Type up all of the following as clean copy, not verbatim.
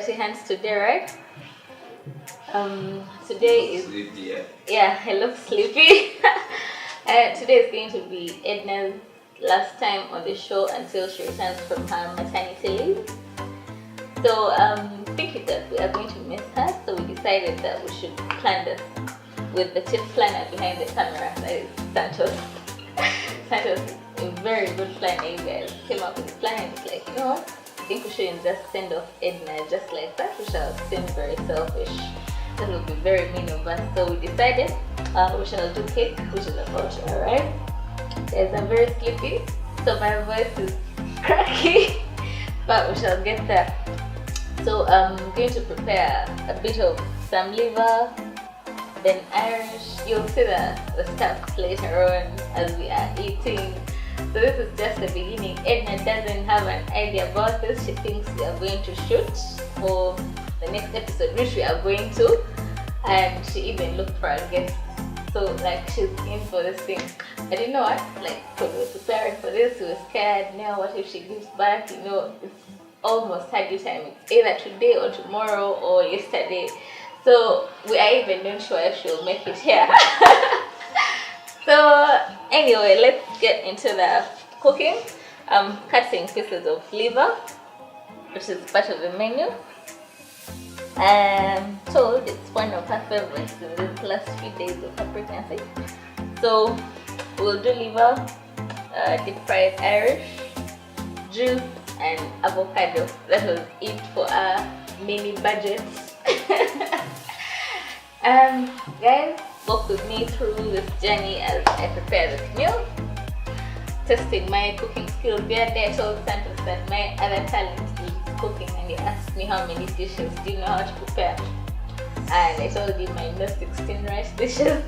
sweaty hands today, right? Today is sleepy. Yeah, I look sleepy. Today is going to be Edna's last time on the show until she returns from her maternity leave. So thinking that we are going to miss her, so we decided that we should plan this with the chief planner behind the camera, that is Santos. Santos is a very good planner. You guys came up with the plan and it's like, you know what? I think we shouldn't just send off Edna just like that. We shall seem very selfish. That would be very mean of us. So we decided we shall do cake, which is about to arrive. Guys, I'm very sleepy, so my voice is cracky, but we shall get there. So I'm going to prepare a bit of some liver, then Irish. You'll see the stuff later on as we are eating. So this is just the beginning. Edna doesn't have an idea about this. She thinks we are going to shoot for the next episode, which we are going to, and she even looked for a guest. So like she's in for this thing. I didn't know what, like we were preparing for this, we were scared. Now what if she gives back? You know, it's almost target time. It's either today or tomorrow or yesterday. So we are even not sure if she'll make it here. So anyway, let's get into the cooking. I'm cutting pieces of liver, which is part of the menu. I'm told it's one of her favorites in these last few days of her pregnancy. So we'll do liver, deep fried Irish, juice, and avocado. That was it for our mini budget. Guys, walk with me through this journey as I prepare this meal, testing my cooking skills. The other day I told Santos that my other talent is cooking, and he asked me how many dishes do you know how to prepare, and I told him I know 16 rice dishes.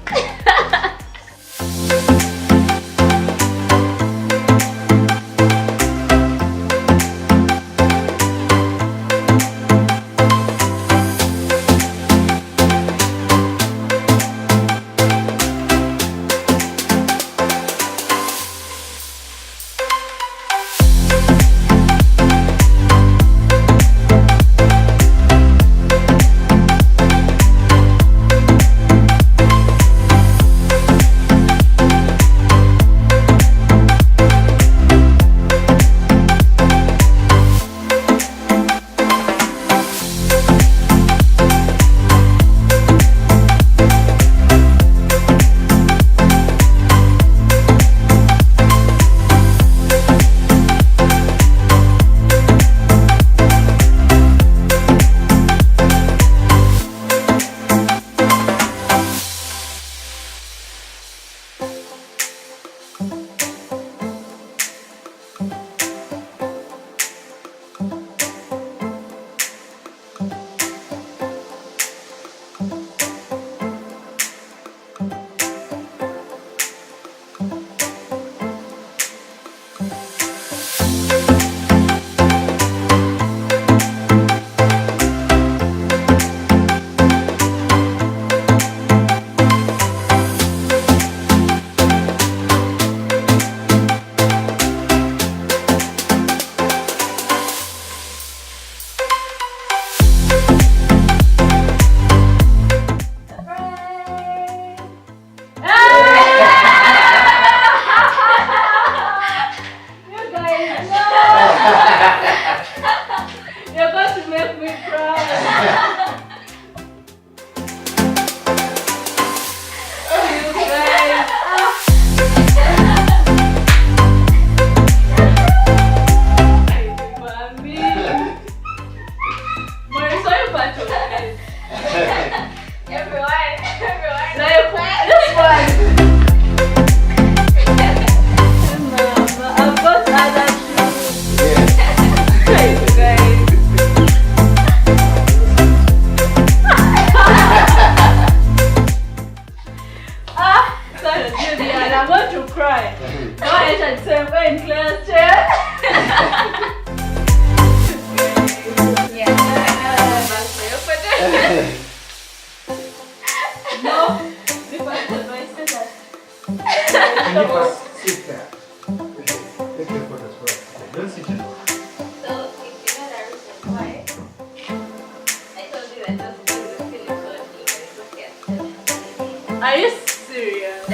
Are you serious?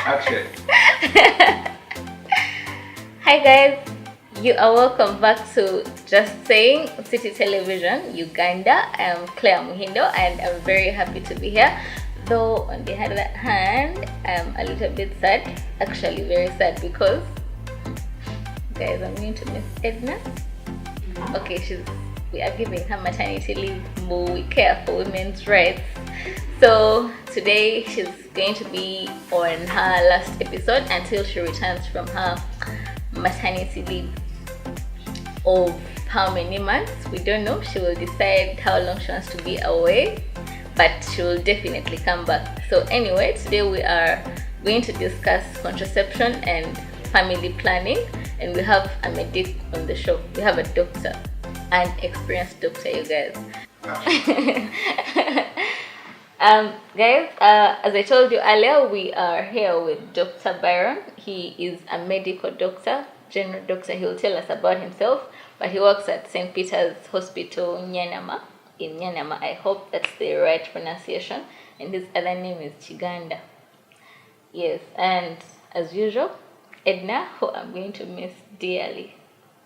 Action. Hi guys, you are welcome back to Just Saying City Television, Uganda. I am Claire Muhindo and I'm very happy to be here. Though on the other hand, I'm a little bit sad, actually very sad, because guys, I'm going to miss Edinah. Okay, we are giving her maternity leave, more we care for women's rights. So today she's going to be on her last episode until she returns from her maternity leave of how many months, we don't know. She will decide how long she wants to be away, but she will definitely come back. So anyway, today we are going to discuss contraception and family planning, and we have a medic on the show. We have a doctor, an experienced doctor, you guys. Guys, as I told you earlier, we are here with Dr. Byron. He is a medical doctor, general doctor. He will tell us about himself, but he works at St. Peter's Hospital, Nyanama, in Nyanama. I hope that's the right pronunciation. And his other name is Chiganda. Yes, and as usual, Edinah, who I'm going to miss dearly.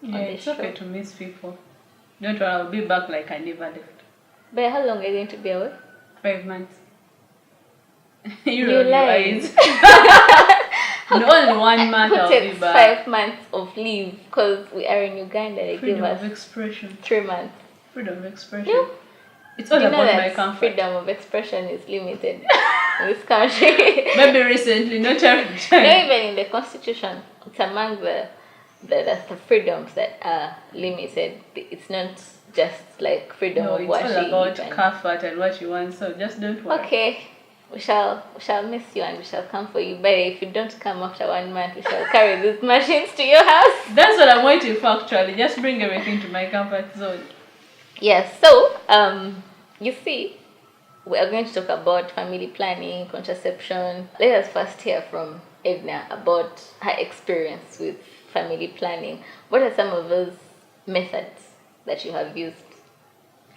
Yeah, it's okay to miss people. Don't worry, I'll be back like I never left. But how long are you going to be away? 5 months. you lied. In only 1 month I'll be back. 5 months of leave because we are in Uganda. They Freedom give us of expression. 3 months. Freedom of expression. Yeah. It's all you about know my that comfort. freedom of expression is limited in this country. Maybe recently, not every time. Not even in the constitution. It's among the freedoms that are limited. It's not just like freedom of it's worship. all about comfort and what you want, so just don't worry. Okay, we shall miss you and we shall come for you. But if you don't come after 1 month, we shall carry these machines to your house. That's what I'm waiting for actually. Just bring everything to my comfort zone. Yes, so you see, we are going to talk about family planning, contraception. Let us first hear from Edinah about her experience with family planning. What are some of those methods that you have used?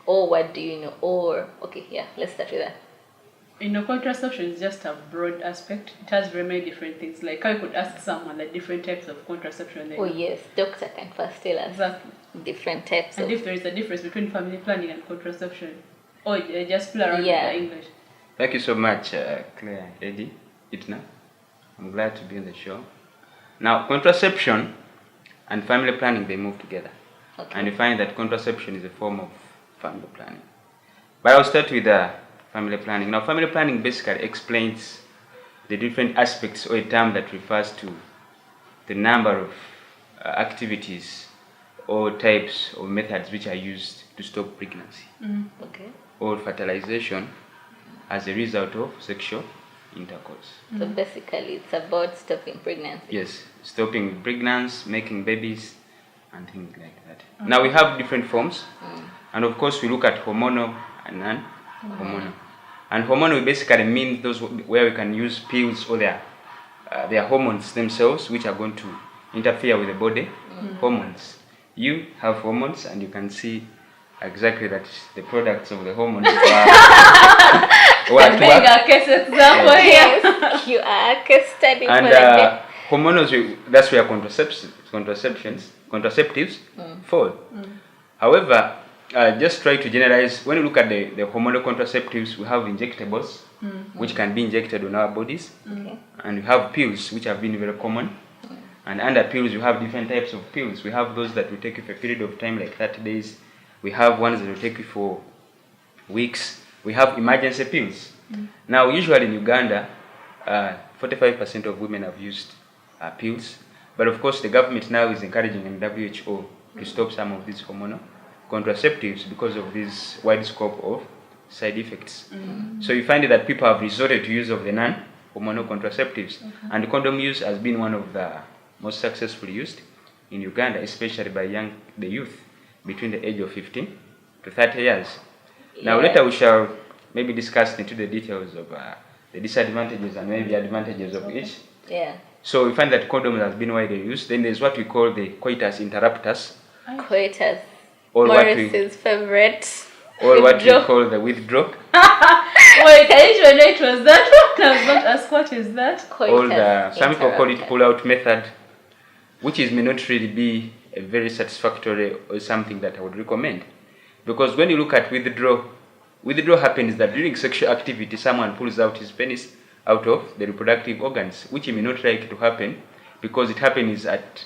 Or what do you know? Or, okay, yeah, let's start with that. Contraception is just a broad aspect. It has very many different things. Like I could ask someone like different types of contraception. Oh yes, doctor can first tell us exactly different types. And if there is a difference between family planning and contraception, or just play around with the English. Thank you so much, Claire, Eddie, Edinah. I'm glad to be on the show. Now, contraception and family planning, they move together. Okay. And you find that contraception is a form of family planning. But I'll start with family planning. Now, family planning basically explains the different aspects, or a term that refers to the number of activities or types of methods which are used to stop pregnancy. Okay. Or fertilization as a result of sexual intercourse. So basically it's about stopping pregnancy. Yes, stopping pregnancy, making babies, and things like that. Now we have different forms, and of course we look at hormonal and non-hormonal. And hormonal basically means those where we can use pills or their hormones themselves, which are going to interfere with the body. Hormones. You have hormones, and you can see exactly that the products of the hormones I'm being a case example here. Yes, you are a case study and for the day. hormonals, that's where contraceptives fall. However, just try to generalize. When you look at the hormonal contraceptives, we have injectables, which can be injected on our bodies, and we have pills, which have been very common. And under pills, you have different types of pills. We have those that will take you for a period of time, like 30 days. We have ones that will take you for weeks. We have emergency pills. Now, usually in Uganda, 45% of women have used pills. But of course, the government now is encouraging in WHO to stop some of these hormonal contraceptives because of this wide scope of side effects. So you find that people have resorted to use of the non-hormonal contraceptives. And condom use has been one of the most successfully used in Uganda, especially by the youth between the age of 15 to 30 years. Now later we shall maybe discuss into the details of the disadvantages and maybe advantages of each. Yeah. So we find that condoms has been widely used. Then there's what we call the coitus interruptus, Coitus. or Morris's favorite. or what we call the withdraw. Wait, I didn't know it was that one. I was about to ask what is that? Or some people call it pull-out method, which may not really be a very satisfactory or something that I would recommend. Because when you look at withdraw happens that during sexual activity, someone pulls out his penis out of the reproductive organs, which may not like to happen because it happens at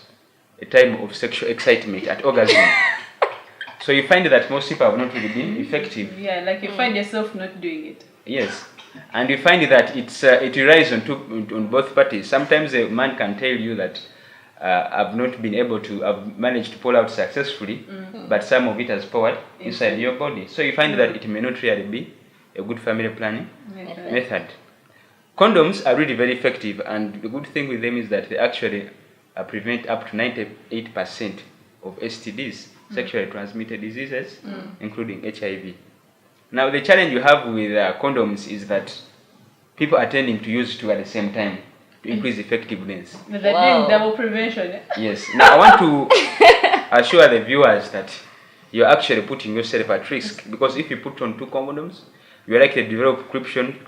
a time of sexual excitement, at orgasm. So you find that most people have not really been effective. Yeah, like you find yourself not doing it. Yes, and you find that it relies on both parties. Sometimes a man can tell you that I've managed to pull out successfully, but some of it has poured inside your body. So you find that it may not really be a good family planning method. Condoms are really very effective, and the good thing with them is that they actually prevent up to 98% of STDs, sexually transmitted diseases, including HIV. Now, the challenge you have with condoms is that people are tending to use two at the same time to increase effectiveness. But they're doing double prevention. Yes. Now, I want to assure the viewers that you're actually putting yourself at risk, because if you put on two condoms, you're likely to develop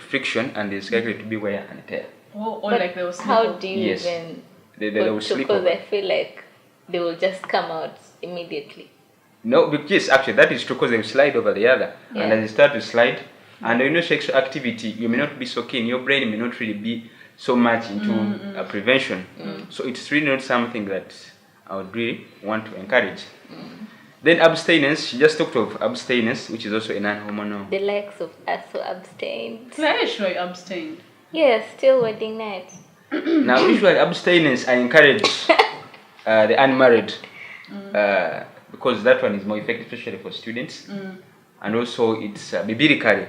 friction, and there's likely to be wear and tear. Or like they will sleep. How do you Yes. even They will sleep because over. I feel like they will just come out immediately. No, because actually that is true, because they will slide over the other. Yeah. And as they start to slide, and in your sexual activity, you may not be so keen, your brain may not really be so much into prevention. So it's really not something that I would really want to encourage. Then abstinence, she just talked of abstinence, which is also a non-hormonal. The likes of us who abstained. Are you sure you abstained? Yes, still wedding night. Now, usually abstinence, I encourage the unmarried, because that one is more effective, especially for students. And also it's biblically,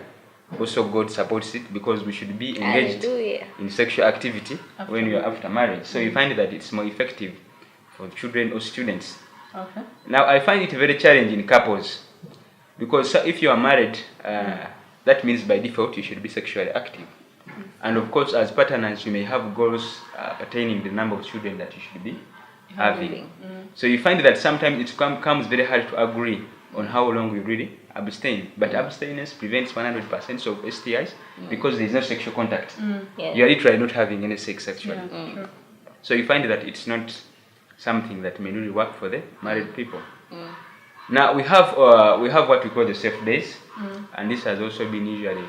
also God supports it, because we should be engaged Hallelujah. in sexual activity when we are after marriage. So you find that it's more effective for children or students. Okay. Now, I find it very challenging in couples, because if you are married, that means by default you should be sexually active. And of course, as partners, you may have goals pertaining the number of children that you should be having. So you find that sometimes it becomes very hard to agree on how long you really abstain. But abstinence prevents 100% of STIs because there is no sexual contact. Yeah. You are literally not having any sex sexually. Yeah, true. So you find that it's not something that may really work for the married people. Now we have what we call the safe days, and this has also been usually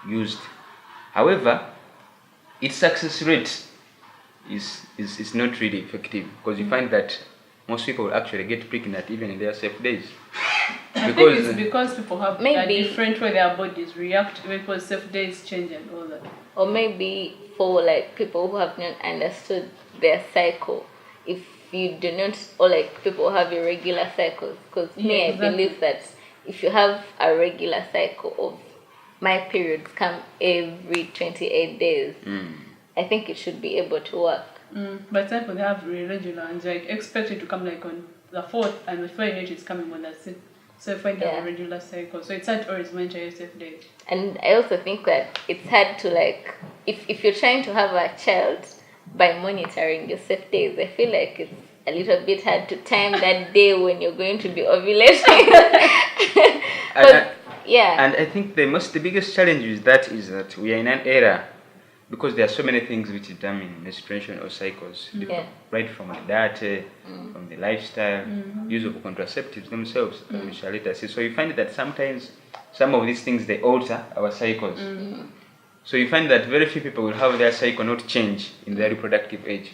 used. However, its success rate is not really effective, because you find that most people will actually get pregnant even in their safe days. I think it's because people have Maybe. a different way their bodies react because safe days change and all that. Or maybe for like people who have not understood their cycle, if you do not, or like people who have irregular cycles, because me, exactly. I believe that if you have a regular cycle of my periods come every 28 days, I think it should be able to work. But some people they have irregular and like expect it to come like on the 4th, and before you know it, it's coming on the 6th. So if I have a regular cycle, so it's hard to always monitor your safe days. And I also think that it's hard to like, if you're trying to have a child by monitoring your safe days, I feel like it's a little bit hard to time that day when you're going to be ovulating. And I think the biggest challenge is that we are in an era, because there are so many things which determine menstruation or cycles, right from the diet, from the lifestyle, use of contraceptives themselves, we shall later see. So you find that sometimes some of these things, they alter our cycles. So you find that very few people will have their cycle not change in their reproductive age.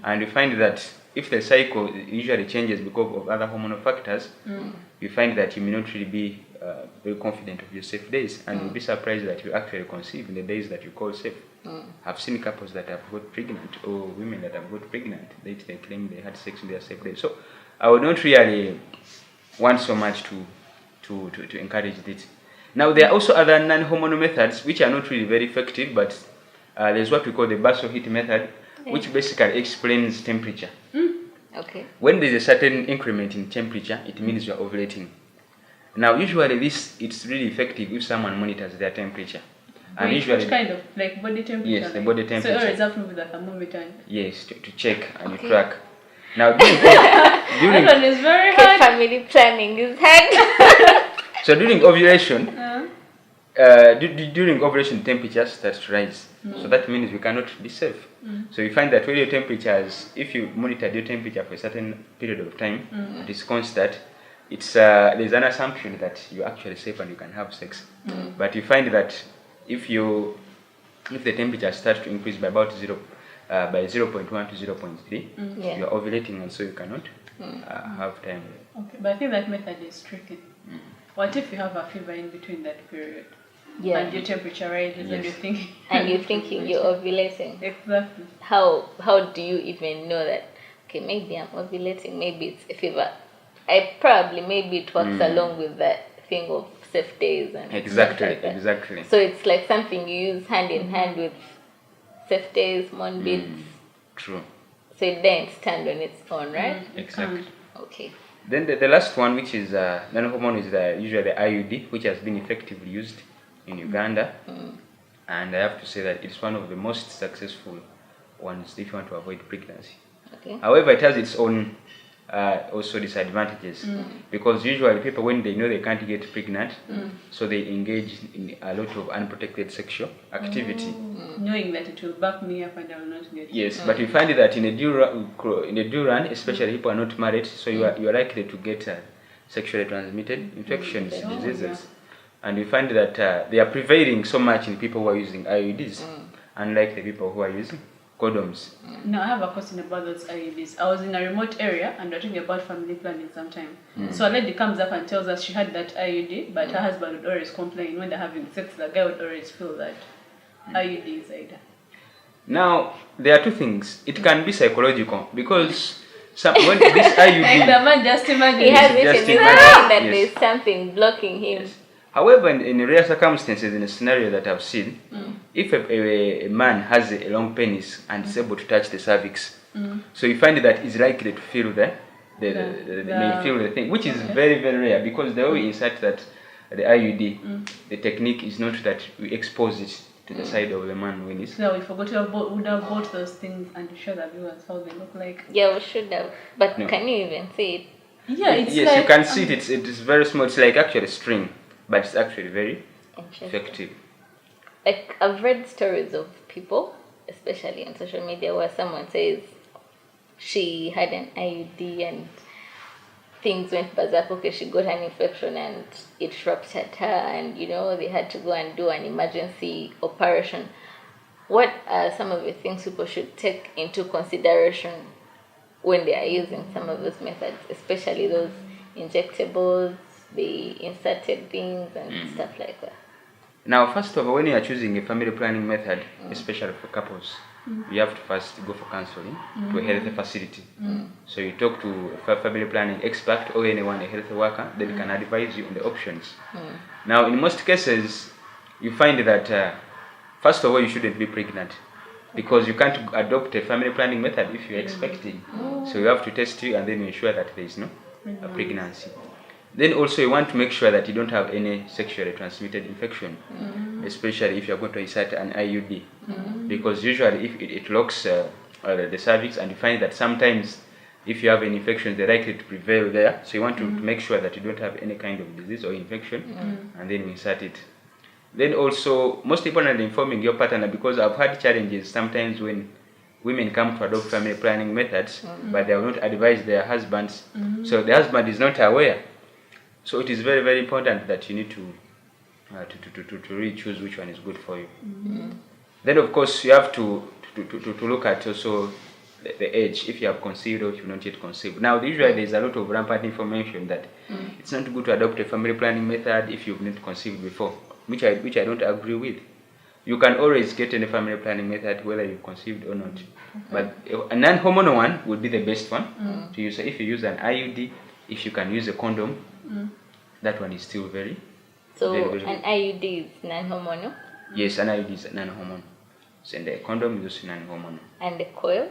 And you find that if the cycle usually changes because of other hormonal factors, you find that you may not really be very confident of your safe days, and you'll be surprised that you actually conceive in the days that you call safe. I've seen couples that have got pregnant, or women that have got pregnant, they claim they had sex in their safe days. So I would not really want so much to encourage this. Now, there are also other non-hormonal methods which are not really very effective, but there's what we call the basal heat method, which basically explains temperature. Okay. When there's a certain increment in temperature, it means you're ovulating. Now, usually it's really effective if someone monitors their temperature. And Wait, usually, which kind of, like body temperature? yes, the body temperature. So you always have to move with a thermometer. Yes, to check and you track. Now during That one is very Okay, hard. family planning is hard. so during ovulation, during ovulation, temperature starts to rise. So that means we cannot be safe. So you find that when your temperatures, if you monitor your temperature for a certain period of time, it is constant. It's there's an assumption that you're actually safe and you can have sex. But you find that if the temperature starts to increase by about 0.1 to 0.3, Yeah. you're ovulating and so you cannot have time. Okay, but I think that method is tricky. What if you have a fever in between that period? Yeah. And your temperature rises and you're thinking. And you're thinking you're ovulating. Exactly. How do you even know that? Okay, maybe I'm ovulating. Maybe it's a fever. Maybe it works along with that thing of safe days and Exactly, stuff like that. exactly. So it's like something you use hand in hand with safe days, moonbeats. True. So it then stand on its own, right? Exactly. Okay. Then the last one, which is non-hormonal, is usually the IUD, which has been effectively used in Uganda. And I have to say that it's one of the most successful ones if you want to avoid pregnancy. Okay. However, it has its own also disadvantages because usually people, when they know they can't get pregnant, so they engage in a lot of unprotected sexual activity. Knowing that it will back me up and I will not get Yes, but you find that in a due run, especially people are not married, so you are likely to get sexually transmitted infections, diseases. And you find that they are prevailing so much in people who are using IUDs, unlike the people who are using condoms. Now, I have a question about those IUDs. I was in a remote area and we're talking about family planning sometime. So a lady comes up and tells us she had that IUD, but her husband would always complain when they're having sex. The guy would always feel that IUD is either. Now, there are two things. It can be psychological because when this IUD... Like the man just imagine. He has it in Just his imagine. mind that Yes. there's something blocking him. Yes. However, in rare circumstances, in a scenario that I've seen, if a man has a long penis and is able to touch the cervix, so you find that he's likely to feel may feel the thing, which is very, very rare because the way we insert that the IUD, the technique is not that we expose it to the side of the man when he's... No, we forgot to would have bought those things and to show the viewers how they look like. Yeah, we should have. But No. can you even see it? Yeah, it's yes, like, you can see it. It is very small. It's like actually string, but it's actually very Interesting. effective. Like, I've read stories of people, especially on social media, where someone says she had an IUD and things went berserk. Okay, she got an infection and it ruptured her, and they had to go and do an emergency operation. What are some of the things people should take into consideration when they are using some of those methods, especially those injectables, the inserted things and stuff like that? Now, first of all, when you are choosing a family planning method, especially for couples, you have to first go for counseling to a health facility. So you talk to a family planning expert or anyone, a health worker, then can advise you on the options. Now, in most cases, you find that first of all, you shouldn't be pregnant because you can't adopt a family planning method if you're expecting. So you have to test you and then ensure that there is no pregnancy. Then also you want to make sure that you don't have any sexually transmitted infection, especially if you're going to insert an IUD, because usually if it locks the cervix, and you find that sometimes if you have an infection, they're likely to prevail there. So you want to make sure that you don't have any kind of disease or infection, and then you insert it. Then also, most importantly, informing your partner, because I've had challenges sometimes when women come to adopt family planning methods, but they have not advised their husbands. So the husband is not aware. So it is very, very important that you need to really choose which one is good for you. Then of course you have to look at also the age, if you have conceived or if you have not yet conceived. Now usually there is a lot of rampant information that it's not good to adopt a family planning method if you've not conceived before, which I don't agree with. You can always get any family planning method whether you've conceived or not. But a non-hormonal one would be the best one to use. So if you use an IUD, if you can use a condom, that one is still very... So very, very an IUD is non-hormonal? Yes, an IUD is non-hormonal. So the condom is also non-hormonal. And the coil?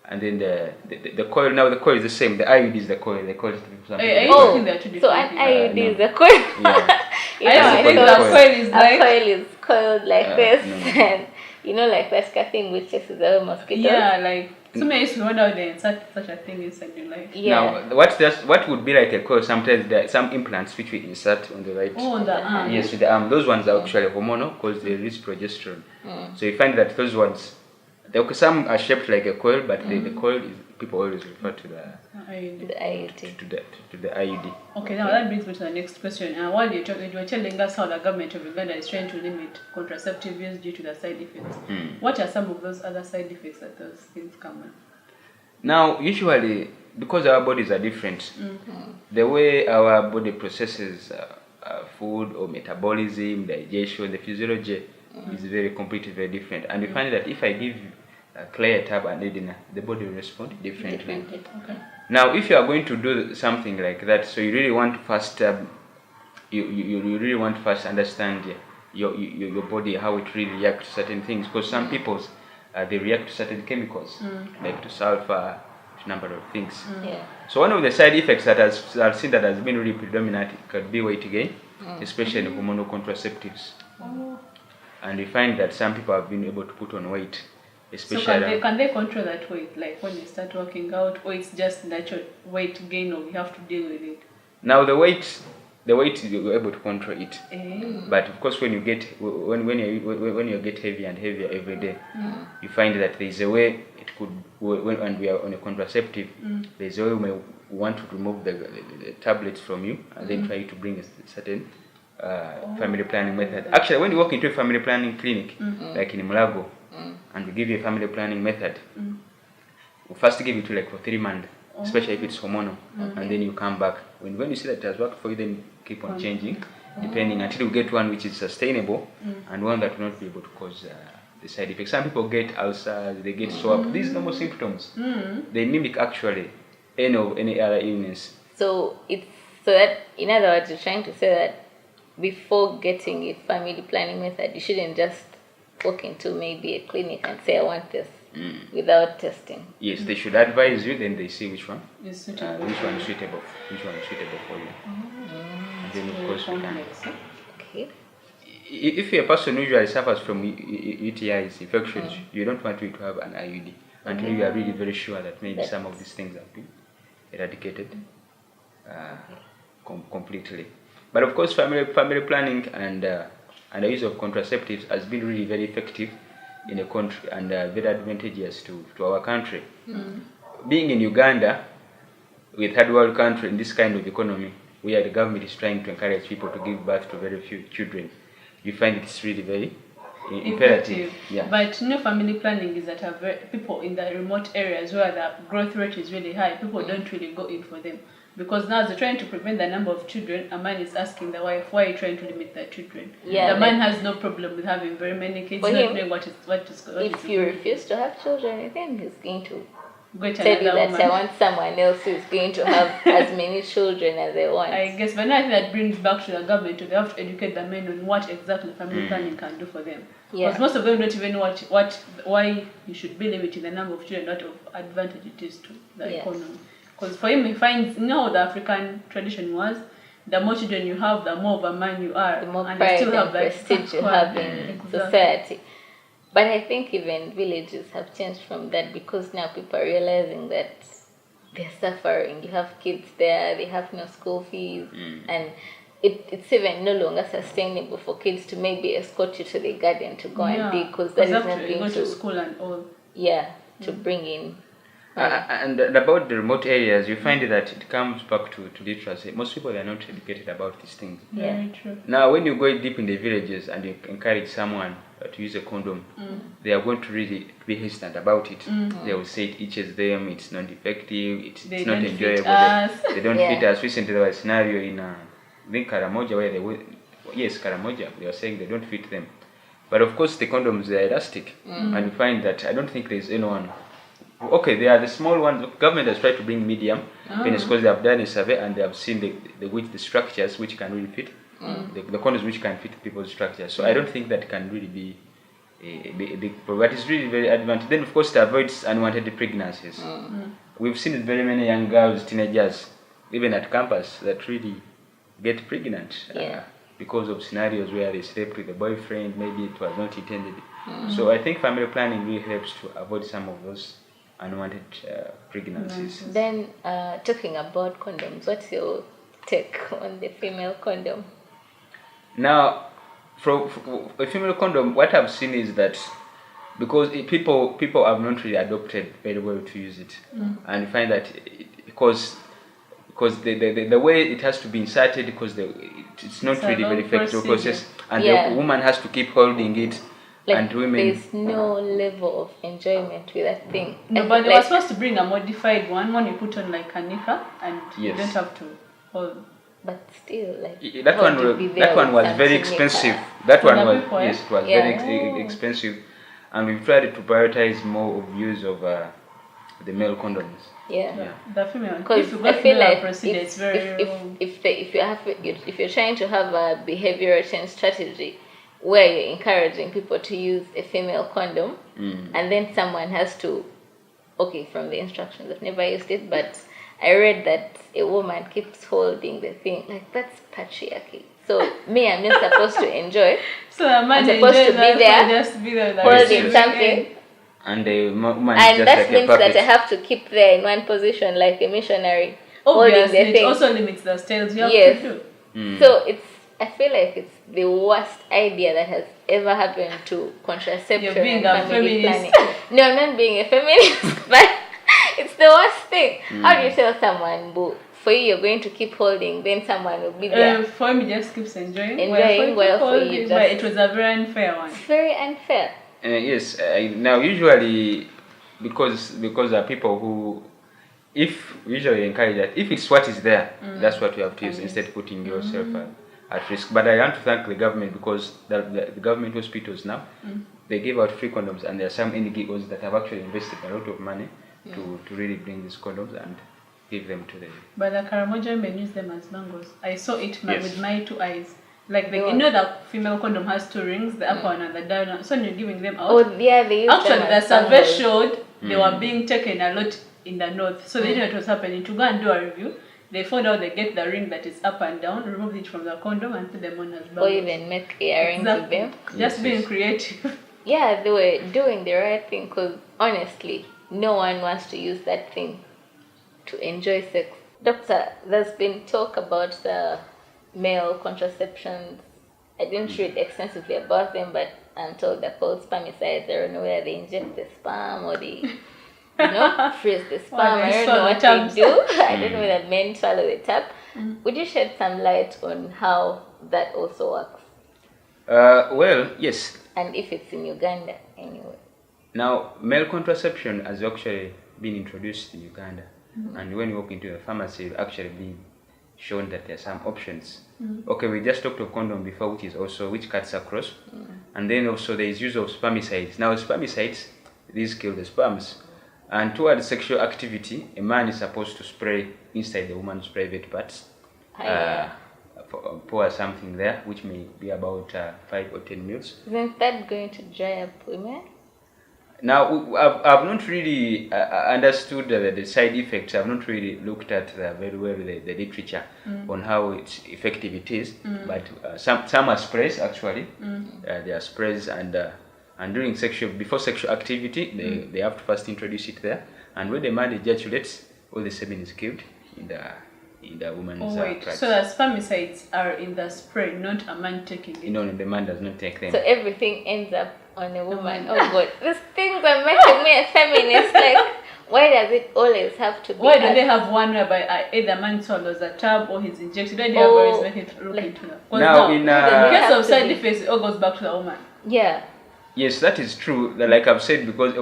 And then the coil, now the coil is the same. The IUD is the coil. The coil is something. Are you talking there are two So different an things? IUD is the coil? Yeah. You I know, used to I think thought that coil is a like coil is coiled like this, no. and you know, like that thing which chases away mosquitoes. yeah, like so I used to wonder there and such a thing inside your life. Yeah. Now, what would be like a coil? Sometimes there are some implants which we insert on the right. Oh, on the arm. Yes, with the arm. Those ones are actually hormonal because they release progesterone. So you find that those ones, some are shaped like a coil, but the coil is, people always refer to the IUD. The IUD. to the IUD. Okay, now that brings me to the next question. While you were telling us how the government of Uganda is trying to limit contraceptive use due to the side effects, what are some of those other side effects that those things come with? Now, usually, because our bodies are different, the way our body processes food or metabolism, digestion, the physiology is very completely very different. And you find that if I give Claire, Tab, and Edinah, the body will respond differently. Okay. Now, if you are going to do something like that, so you really want to first, you really want to first understand your body, how it really reacts to certain things, because some people's they react to certain chemicals, like to sulfur, to a number of things. Yeah. So one of the side effects that I've seen that has been really predominant could be weight gain, especially in hormonal contraceptives. And we find that some people have been able to put on weight, especially. So can they control that weight, like when you start working out, or it's just natural weight gain, or we have to deal with it? Now the weight you're able to control it, but of course when you get when you get heavier and heavier every day, you find that there is a way it could when we are on a contraceptive, there's a way we may want to remove the tablets from you and then try to bring a certain family planning method. Actually, when you walk into a family planning clinic, like in Mulago, and we give you a family planning method, we first give it to like for 3 months, especially if it's hormonal, and then you come back. When you see that it has worked for you, then you keep on changing, depending until you get one which is sustainable and one that will not be able to cause the side effects. Some people get ulcers, they get sore. These normal symptoms, they mimic actually any other illness. So that, in other words, you're trying to say that before getting a family planning method, you shouldn't just walk into maybe a clinic and say I want this without testing. Yes, they should advise you. Then they see which one Is suitable. which one is suitable for you. And then of course we can. Okay. If a person usually suffers from UTIs, infections, you don't want to have an IUD until you are really very sure that maybe some of these things have been eradicated completely. But of course, family planning and the use of contraceptives has been really very effective in the country and very advantageous to our country. Being in Uganda, with third world country in this kind of economy, where the government is trying to encourage people to give birth to very few children, you find it's really very imperative. Yeah. But family planning is that people in the remote areas where the growth rate is really high, people don't really go in for them. Because now they're trying to prevent the number of children. A man is asking the wife, why are you trying to limit the children? Yeah, the man has no problem with having very many kids, not knowing what is if you refuse to have children, then he's going to go to tell you another that woman. I want someone else who's going to have as many children as they want. I guess, but I think that brings back to the government. They have to educate the men on what exactly family planning can do for them. Yeah. Because most of them don't even know why you should be limiting the number of children, what of advantage it is to the economy. Because for him, he finds, how the African tradition was, the more children you have, the more of a man you are. The more and pride you still have and that prestige you have in society. But I think even villages have changed from that, because now people are realizing that they're suffering. You have kids there, they have no school fees, and it's even no longer sustainable for kids to maybe escort you to the garden to go and dig, because that is not going go to school and all. Yeah, to bring in. And about the remote areas, you find that it comes back to literacy. Most people are not educated about these things. Very true. Now, when you go deep in the villages and you encourage someone to use a condom, they are going to really be hesitant about it. They will say it itches them, it's not effective, it's not enjoyable. They don't fit us. Recently, there was a scenario in I think Karamoja where Karamoja, they were saying they don't fit them. But of course, the condoms, they are elastic. And you find that I don't think there's anyone. Okay, they are the small ones. The government has tried to bring medium, and it's because they have done a survey and they have seen the structures which can really fit, the condoms which can fit people's structures. So I don't think that can really be a big problem. But it's really very advantageous. Then of course it avoids unwanted pregnancies. We've seen very many young girls, teenagers, even at campus, that really get pregnant because of scenarios where they slept with a boyfriend, maybe it was not intended. So I think family planning really helps to avoid some of those unwanted pregnancies. Then, talking about condoms, what's your take on the female condom? Now, for a female condom, what I've seen is that because people have not really adopted very well to use it, and you find that because the way it has to be inserted, because it's not really very effective process, and the woman has to keep holding it. Like, and women, there's no level of enjoyment with that thing. No, but they were supposed to bring a modified one you put on like a knicker, and you don't have to hold. But still, like that one was very expensive. That one was it was very expensive, and we tried to prioritize more of use of the male condoms. The female. Because I feel like if you're trying to have a behavioral change strategy where you're encouraging people to use a female condom, and then someone has to, from the instructions, I've never used it, but I read that a woman keeps holding the thing, like, that's patriarchy. So me, I'm just supposed to enjoy. So a man I'm supposed to be there, holding something. And the woman and just that like means that I have to keep there in one position like a missionary. Obviously, it also limits the styles you have to do. So I feel like it's the worst idea that has ever happened to contraception. You're being and a family feminist. planning. No, I'm not being a feminist, but it's the worst thing. How do you tell someone, boo, for you, you're going to keep holding, then someone will be there? For me, just keeps enjoying While for you just... But it was a very unfair one. It's very unfair. Yes. Now, usually, because there are people who, if usually encourage that, if it's what is there, that's what you have to use instead of putting yourself at risk. But I want to thank the government, because the government hospitals now, they give out free condoms, and there are some NGOs that have actually invested a lot of money to really bring these condoms and give them to them. But the Karamoja women use them as bangles. I saw it with my two eyes. Like, you know that female condom has two rings, the upper one and the down one. So when you're giving them out, they use actually them the as survey bangles. showed they were being taken a lot in the north. So they knew what was happening. To go and do a review, they found out they get the ring that is up and down, remove it from the condom and put them on as bangles. Or even make earrings with them. Just being creative. Yeah, they were doing the right thing, because honestly, no one wants to use that thing to enjoy sex. Doctor, there's been talk about the male contraceptions. I didn't read extensively about them, but I'm told they're called spermicides. I don't know where they inject the sperm or they, freeze the sperm. I don't know what they do. I don't know whether men swallow the tap. Would you shed some light on how that also works? Well, yes. And if it's in Uganda, anyway. Now, male contraception has actually been introduced in Uganda. And when you walk into a pharmacy, you'll actually be shown that there are some options. Okay, we just talked of condom before, which cuts across. And then also there is use of spermicides. Now, spermicides, these kill the sperms. And towards sexual activity, a man is supposed to spray inside the woman's private parts. Pour something there, which may be about 5 or 10 mils. Isn't that going to dry up women? Now, I've not really understood the side effects. I've not really looked at very well the literature on how effective it is. But some are sprays, actually. They are sprays, and during before sexual activity, they have to first introduce it there. And when the man ejaculates, all the semen is killed in the woman's parts. So the spermicides are in the spray, not a man taking it? No, the man does not take them. So everything ends up on a woman. Oh God, these things are making me a feminist. Like, why does it always have to be? Why do they have one whereby either man swallows a tab or he's injected? Why do you always make it look into that? Now, in case of side effects, it all goes back to the woman. Yeah. Yes, that is true. Like I've said, because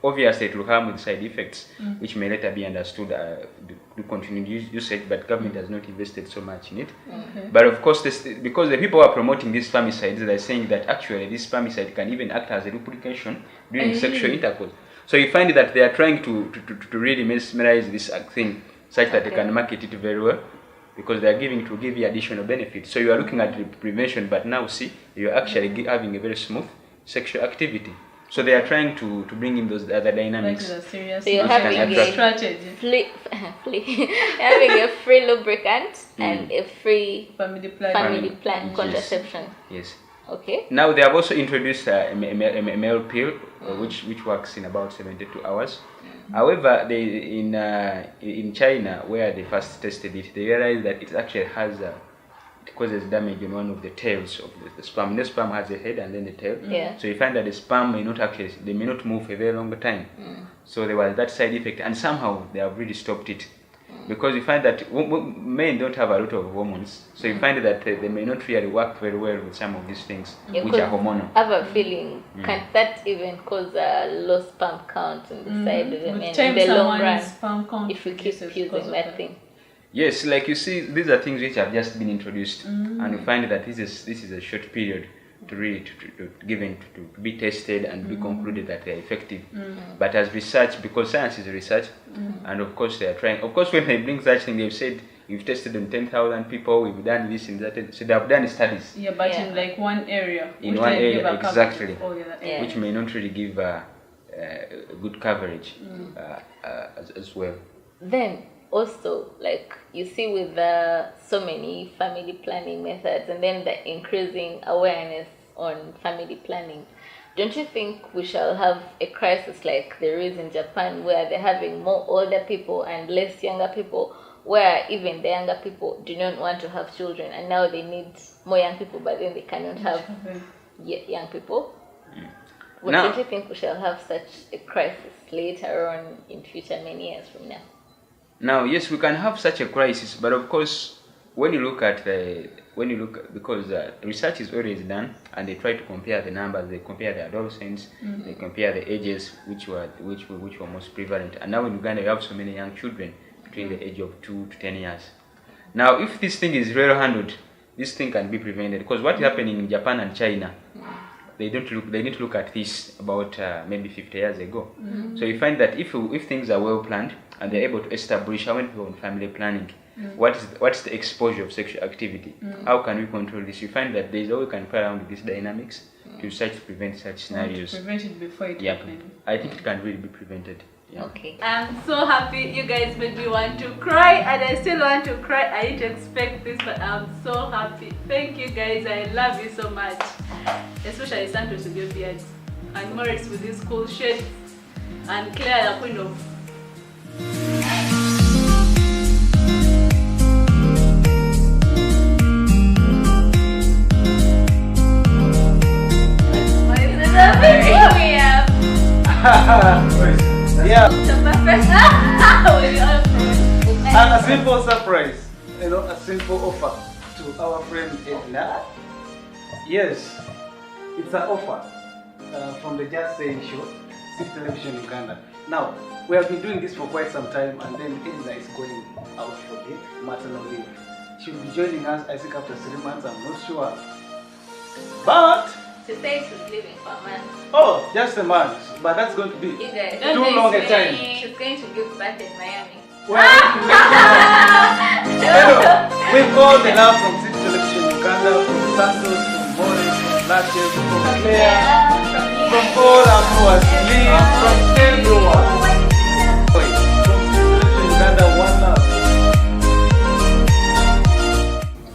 obviously it will harm with side effects, which may later be understood to continue usage, but government has not invested so much in it. But of course, because the people who are promoting these spermicides, they're saying that actually this spermicide can even act as a lubrication during sexual intercourse. So you find that they are trying to really mesmerize this thing such that they can market it very well, because they are give you additional benefits. So you are looking at prevention, but now see, you are actually having a very smooth sexual activity. So they are trying to bring in those other dynamics. That is a serious So you're having a strategy. having a free lubricant and a free Family planning. contraception. Yes. Okay. Now they have also introduced a male pill, which works in about 72 hours. However, they in China, where they first tested it, they realized that it actually has it causes damage in one of the tails of the sperm. The sperm has a head and then the tail. Yeah. So you find that the sperm may not move for a very long time. So there was that side effect, and somehow they have really stopped it. Because you find that men don't have a lot of hormones, so you find that they may not really work very well with some of these things, which are hormonal. I have a feeling, can't that even cause a low sperm count on the side of the men in the long run if we keep using that thing? Yes, like you see, these are things which have just been introduced, and we find that this is a short period to be tested and be concluded that they are effective. But as research, because science is research, and of course they are trying. Of course, when they bring such thing, they've said we've tested on 10,000 people, we've done this and that. So they have done studies. Yeah, but in like one area. In one area, exactly, Yeah. which may not really give good coverage as well. Then also, like you see with so many family planning methods and then the increasing awareness on family planning, don't you think we shall have a crisis like there is in Japan, where they're having more older people and less younger people, where even the younger people do not want to have children and now they need more young people, but then they cannot have young people? Don't you think we shall have such a crisis later on in future, many years from now? Now, yes, we can have such a crisis, but of course, when you look because research is always done, and they try to compare the numbers, they compare the adolescents, they compare the ages which were most prevalent, and now in Uganda you have so many young children between the age of 2 to 10 years. Now, if this thing is well handled, this thing can be prevented, because what is happening in Japan and China, they need to look at this about maybe 50 years ago. So you find that if things are well planned and they're able to establish how many people in family planning, what's the exposure of sexual activity, how can we control this? You find that there's a way we can play around with these dynamics to prevent such scenarios. Prevent it before it happens. I think it can really be prevented. Yeah. Okay. I'm so happy you guys made me want to cry, and I still want to cry. I didn't expect this, but I'm so happy. Thank you guys, I love you so much. Especially Santos with your beards, and Morris with his cool shades, and Claire the queen of Yeah. And a simple surprise, a simple offer to our friend Edinah. Yes, it's an offer from the Just Saying show, Six Television Uganda. Now, we have been doing this for quite some time, and then Edinah is going out for the maternal leave. She'll be joining us, I think, after 3 months, I'm not sure. But She said she's leaving for a month. oh, just a month, but that's going to be You guys, too long a time. she's going to give birth in Miami. Well, with all the love from Six Television Uganda, from Santos, from Morris, from Lashes, from Claire, from all our viewers, Lee, from everyone. From Six Television Uganda, one love.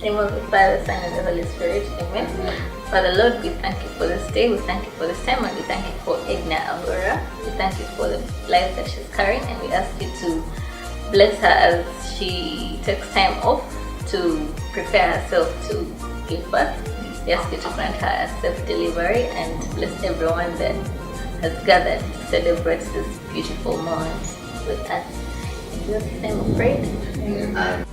In the name of the Father, Son, and the Holy Spirit. Amen. Father Lord, we thank you for this day, we thank you for this time, and we thank you for Edinah Aurora. We thank you for the life that she's carrying, and we ask you to bless her as she takes time off to prepare herself to give birth. We ask you to grant her a safe delivery and bless everyone that has gathered to celebrate this beautiful moment with us. In Jesus' name we pray. Amen.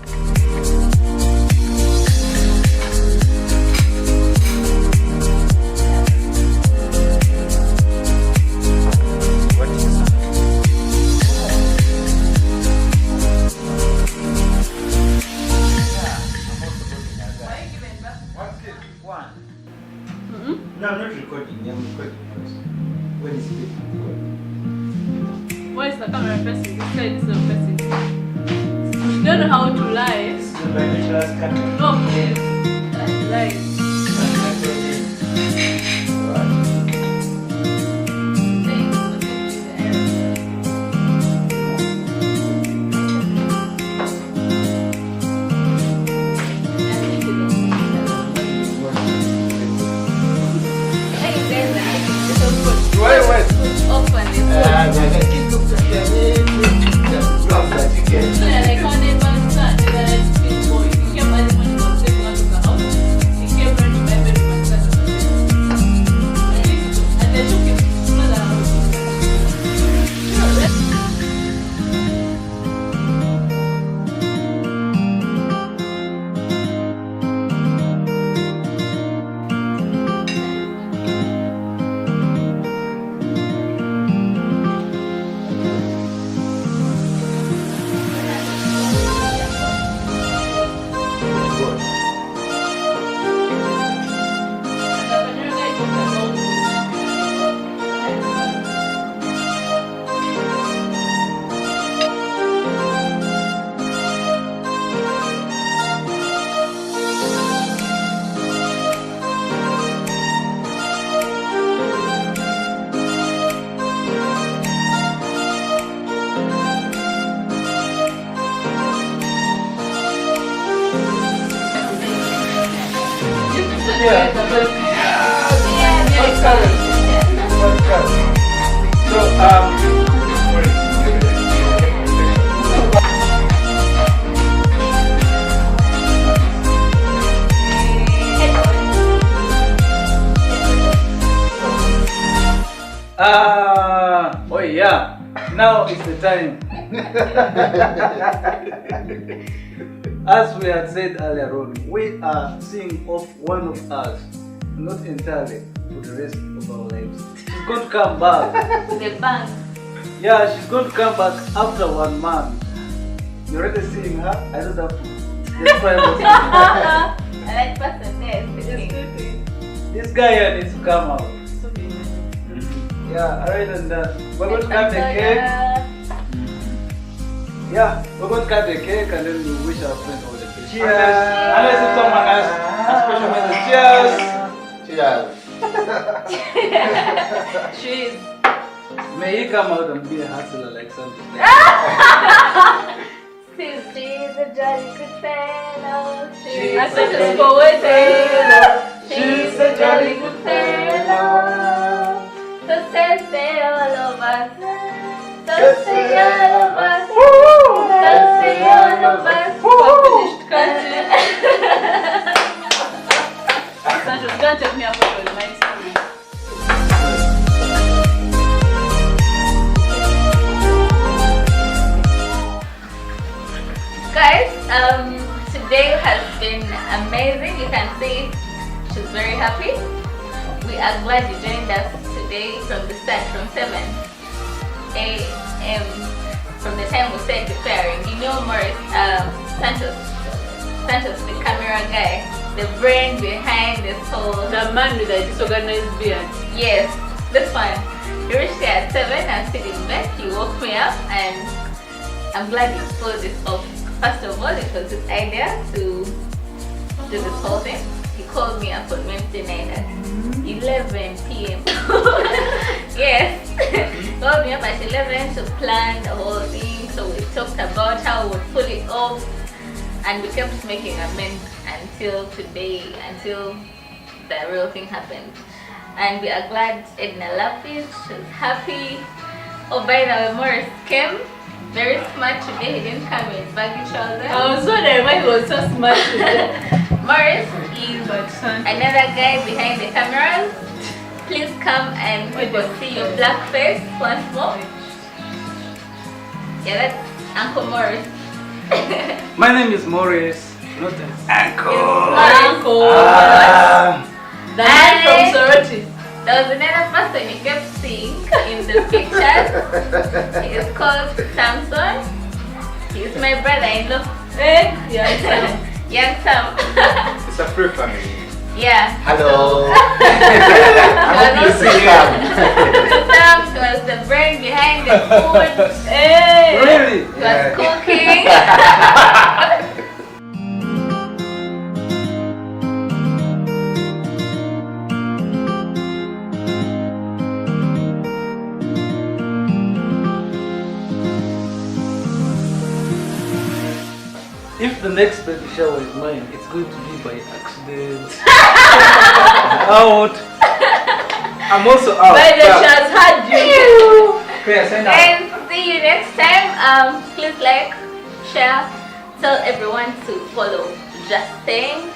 No, I'm not recording. I'm recording first. When is it recording? Why is the camera facing this side instead of facing? You don't know how to lie. So by the last cut. No, please. Lie. Oh yeah, now is the time. As we had said earlier on, we are seeing off one of us, not entirely for the rest of our lives. She's going to come back. With a bang. Yeah, she's going to come back after 1 month. You're already seeing her. I don't have to describe what's And that person there is sitting. This guy here needs to come out. Yeah, alright, and we're going to cut the cake. Yeah, we're going to cut the cake and then we wish our friend all the best. Cheers. Unless if someone has a special message. Cheers. Cheers. May he come out and be a hustler like something. She's a jolly good fellow. She's I said a it's jolly poetic. She's a jolly good fellow. So say all of us. So say all of us. So say all of us. Finished cutting. Sancho's gonna take me a photo with my screen. Guys, today has been amazing. You can see she's very happy. We are glad you joined us today from the start, from 7 a.m. from the time we said preparing. You know Morris, Santos, the camera guy, the brain behind this whole. The man with a disorganized beard. Yes, this one. He reached here at 7 and sitting in bed. He woke me up and I'm glad he pulled this off. First of all, it was his idea to do this whole thing. He called me up on Wednesday night at 11 p.m. Yes, he called me up at 11 to plan the whole thing. So we talked about how we would pull it off, and we kept making amends until today, until the real thing happened. And we are glad Edinah loved it. She's happy. Oh, by the way, Morris came. Very smart today. He didn't come in baggy trousers. I was wondering why he was so smart today. Morris is another guy behind the cameras. Please come and people see your black face once more. Yeah, that's Uncle Morris. My name is Morris, not an uncle. Uncle. The man from Sorority. There was another person you kept seeing in the pictures. He is called Samson. He's my brother-in-law. Hey, yeah, Sam. Young Sam. It's a free family. Yeah. Hello. Sam You see him. was the brain behind the food. Hey. Really? He was cooking. If the next baby shower is mine, it's going to be by accident. Out. I'm also out. By the chance had you. Clear, send out. And see you next time. Please like, share, tell everyone to follow Just Saying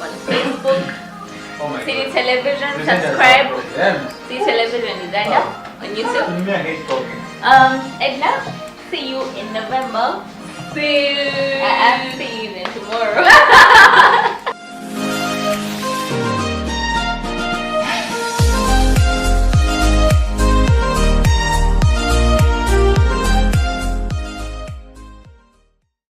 on Facebook, Oh my City God. Television, Present as subscribe, problems. City Television Uganda on YouTube. I hate talking. Edna, see you in November. See you. I'll see you in